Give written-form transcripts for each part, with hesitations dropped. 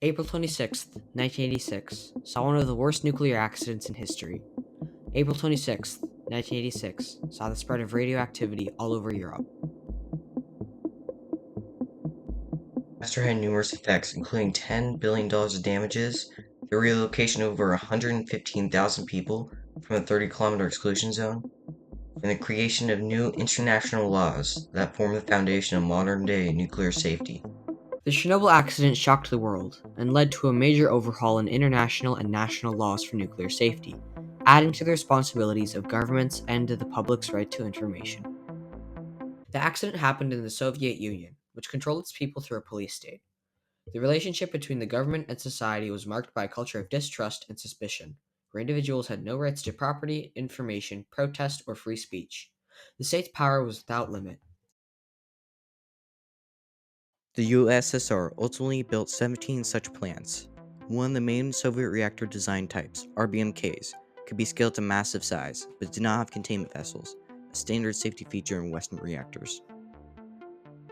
April 26th, 1986, saw one of the worst nuclear accidents in history. April 26th, 1986, saw the spread of radioactivity all over Europe. The disaster had numerous effects, including $10 billion of damages, the relocation of over 115,000 people from the 30-kilometer exclusion zone, and the creation of new international laws that form the foundation of modern-day nuclear safety. The Chernobyl accident shocked the world and led to a major overhaul in international and national laws for nuclear safety, adding to the responsibilities of governments and to the public's right to information. The accident happened in the Soviet Union, which controlled its people through a police state. The relationship between the government and society was marked by a culture of distrust and suspicion, where individuals had no rights to property, information, protest, or free speech. The state's power was without limit. The USSR ultimately built 17 such plants. One of the main Soviet reactor design types, RBMKs, could be scaled to massive size, but did not have containment vessels, a standard safety feature in Western reactors.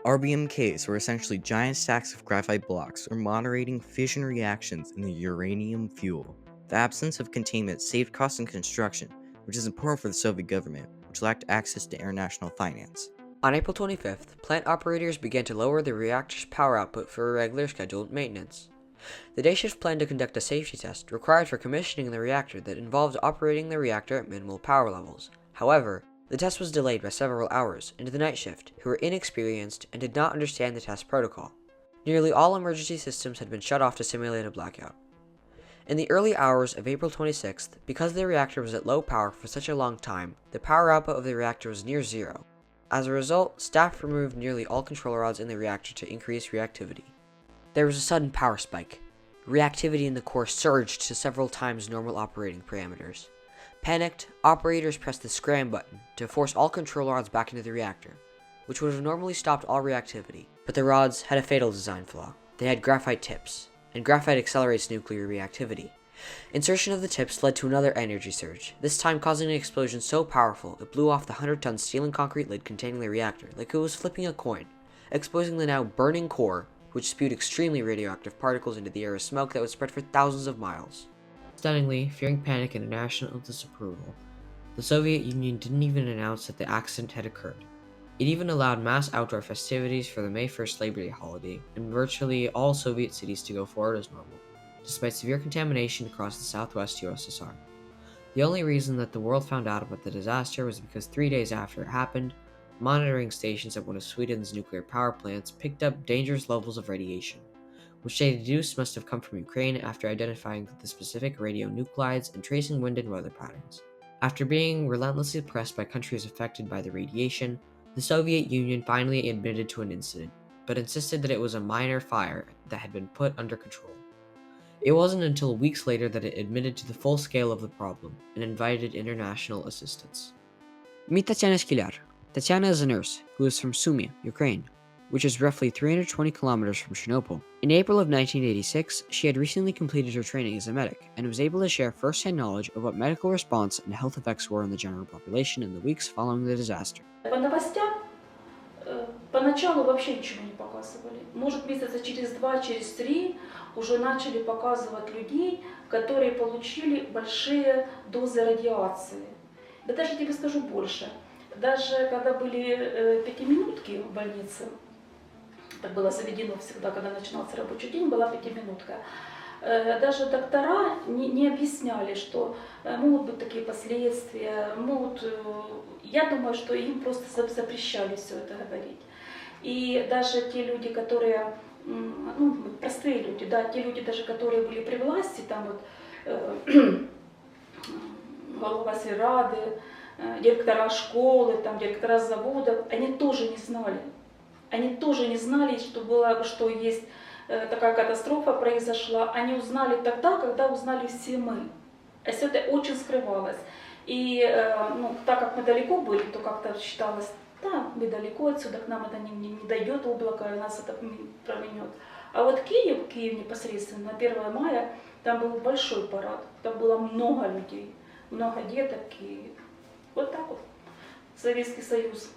RBMKs were essentially giant stacks of graphite blocks or moderating fission reactions in the uranium fuel. The absence of containment saved costs in construction, which is important for the Soviet government, which lacked access to international finance. On April 25th, plant operators began to lower the reactor's power output for irregular scheduled maintenance. The day shift planned to conduct a safety test required for commissioning the reactor that involved operating the reactor at minimal power levels. However, the test was delayed by several hours into the night shift, who were inexperienced and did not understand the test protocol. Nearly all emergency systems had been shut off to simulate a blackout. In the early hours of April 26th, because the reactor was at low power for such a long time, the power output of the reactor was near zero. As a result, staff removed nearly all control rods in the reactor to increase reactivity. There was a sudden power spike. Reactivity in the core surged to several times normal operating parameters. Panicked, operators pressed the scram button to force all control rods back into the reactor, which would have normally stopped all reactivity. But the rods had a fatal design flaw. They had graphite tips, and graphite accelerates nuclear reactivity. Insertion of the tips led to another energy surge, this time causing an explosion so powerful it blew off the 100-ton steel and concrete lid containing the reactor like it was flipping a coin, exposing the now burning core, which spewed extremely radioactive particles into the air as smoke that would spread for thousands of miles. Stunningly, fearing panic and international disapproval, the Soviet Union didn't even announce that the accident had occurred. It even allowed mass outdoor festivities for the May 1st Labor Day holiday in virtually all Soviet cities to go forward as normal, despite severe contamination across the southwest USSR. The only reason that the world found out about the disaster was because 3 days after it happened, monitoring stations at one of Sweden's nuclear power plants picked up dangerous levels of radiation, which they deduced must have come from Ukraine after identifying the specific radionuclides and tracing wind and weather patterns. After being relentlessly pressed by countries affected by the radiation, the Soviet Union finally admitted to an incident, but insisted that it was a minor fire that had been put under control. It wasn't until weeks later that it admitted to the full scale of the problem and invited international assistance. Meet Tatiana Skilar. Tatiana is a nurse who is from Sumy, Ukraine, which is roughly 320 kilometers from Chernobyl. In April of 1986, she had recently completed her training as a medic and was able to share first-hand knowledge of what medical response and health effects were in the general population in the weeks following the disaster. По новостям поначалу вообще ничего не показывали. Может, месяца через 2, через 3 уже начали показывать людей, которые получили большие дозы радиации. Да даже я тебе скажу больше. Даже когда были пятиминутки в больнице, так было заведено всегда, когда начинался рабочий день, была пятиминутка. Даже доктора не объясняли, что могут быть такие последствия, я думаю, что им просто запрещали все это говорить. И даже те люди, которые, простые люди, да, те люди даже, которые были при власти, там вот голова сельрады, директора школы, там, директора заводов, они тоже не знали. Они тоже не знали, что есть такая катастрофа произошла. Они узнали тогда, когда узнали все мы. А все это очень скрывалось. И так как мы далеко были, то как-то считалось, да, мы далеко отсюда, к нам это не дойдет облако, и нас это променет. А вот Киев непосредственно, на 1 мая, там был большой парад. Там было много людей, много деток. И вот так вот, Советский Союз.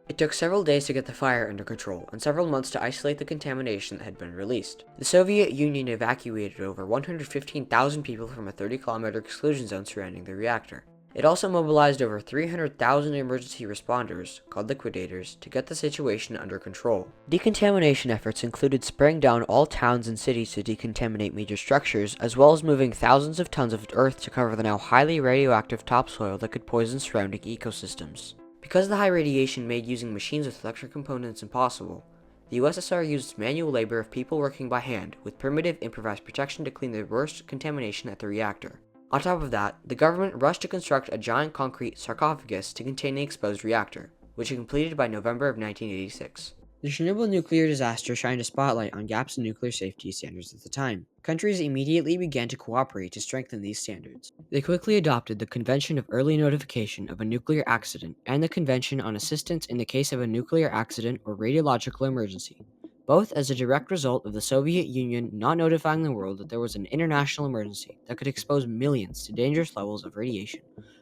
It took several days to get the fire under control, and several months to isolate the contamination that had been released. The Soviet Union evacuated over 115,000 people from a 30-kilometer exclusion zone surrounding the reactor. It also mobilized over 300,000 emergency responders, called liquidators, to get the situation under control. Decontamination efforts included spraying down all towns and cities to decontaminate major structures, as well as moving thousands of tons of earth to cover the now highly radioactive topsoil that could poison surrounding ecosystems. Because the high radiation made using machines with electric components impossible, the USSR used manual labor of people working by hand, with primitive improvised protection to clean the worst contamination at the reactor. On top of that, the government rushed to construct a giant concrete sarcophagus to contain the exposed reactor, which it completed by November of 1986. The Chernobyl nuclear disaster shined a spotlight on gaps in nuclear safety standards at the time. Countries immediately began to cooperate to strengthen these standards. They quickly adopted the Convention of Early Notification of a Nuclear Accident and the Convention on Assistance in the Case of a Nuclear Accident or Radiological Emergency, both as a direct result of the Soviet Union not notifying the world that there was an international emergency that could expose millions to dangerous levels of radiation,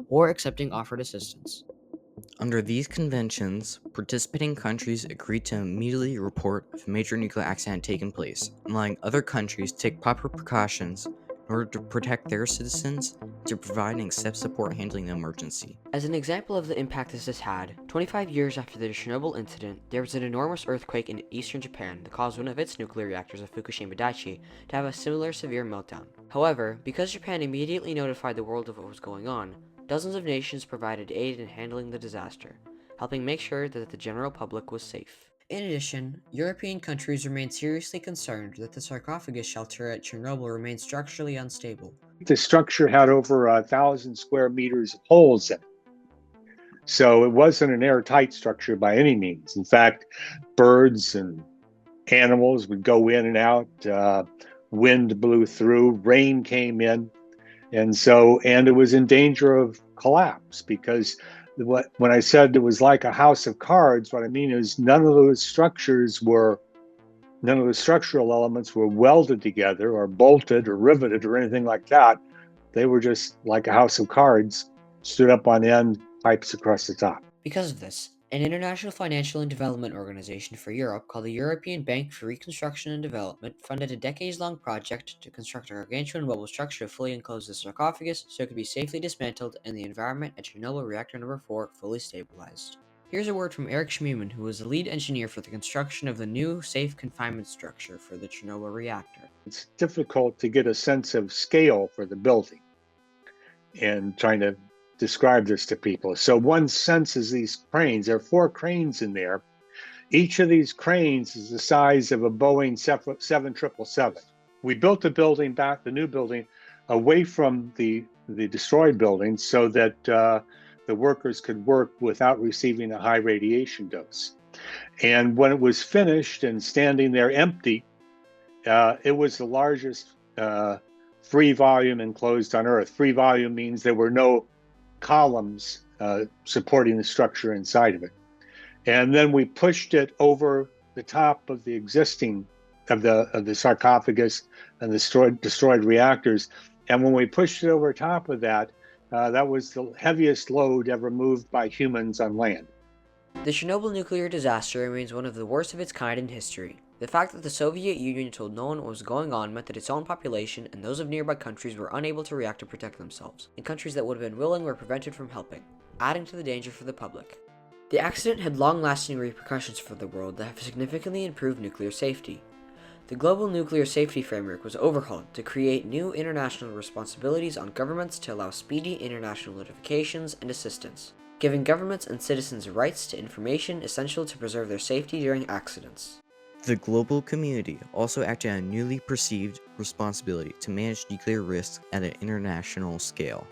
or accepting offered assistance. Under these conventions, participating countries agreed to immediately report if a major nuclear accident had taken place, allowing other countries to take proper precautions in order to protect their citizens to provide and accept support handling the emergency. As an example of the impact this has had, 25 years after the Chernobyl incident, there was an enormous earthquake in eastern Japan that caused one of its nuclear reactors at Fukushima Daiichi to have a similar severe meltdown. However, because Japan immediately notified the world of what was going on, dozens of nations provided aid in handling the disaster, helping make sure that the general public was safe. In addition, European countries remained seriously concerned that the sarcophagus shelter at Chernobyl remained structurally unstable. The structure had over 1,000 square meters of holes in it. So it wasn't an airtight structure by any means. In fact, birds and animals would go in and out, wind blew through, rain came in. And it was in danger of collapse because when I said it was like a house of cards, what I mean is none of the structural elements were welded together or bolted or riveted or anything like that. They were just like a house of cards, stood up on end, pipes across the top. Because of this, an international financial and development organization for Europe called the European Bank for Reconstruction and Development funded a decades-long project to construct a gargantuan mobile structure to fully enclose the sarcophagus so it could be safely dismantled and the environment at Chernobyl reactor number 4 fully stabilized. Here's a word from Eric Schmiemann, who was the lead engineer for the construction of the new safe confinement structure for the Chernobyl reactor. It's difficult to get a sense of scale for the building and trying to describe this to people. So one senses these cranes. There are 4 cranes in there. Each of these cranes is the size of a Boeing 777. We built the new building, away from the destroyed building so that the workers could work without receiving a high radiation dose. And when it was finished and standing there empty, it was the largest free volume enclosed on Earth. Free volume means there were no columns supporting the structure inside of it. And then we pushed it over the top of the existing of the sarcophagus and the destroyed reactors. And when we pushed it over top of that, that was the heaviest load ever moved by humans on land. The Chernobyl nuclear disaster remains one of the worst of its kind in history. The fact that the Soviet Union told no one what was going on meant that its own population and those of nearby countries were unable to react to protect themselves, and countries that would have been willing were prevented from helping, adding to the danger for the public. The accident had long-lasting repercussions for the world that have significantly improved nuclear safety. The global nuclear safety framework was overhauled to create new international responsibilities on governments to allow speedy international notifications and assistance, giving governments and citizens rights to information essential to preserve their safety during accidents. The global community also acted on a newly perceived responsibility to manage nuclear risks at an international scale.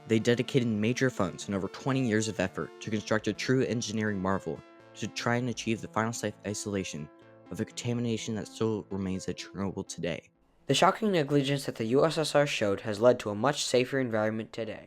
They dedicated major funds and over 20 years of effort to construct a true engineering marvel to try and achieve the final safe isolation of the contamination that still remains at Chernobyl today. The shocking negligence that the USSR showed has led to a much safer environment today.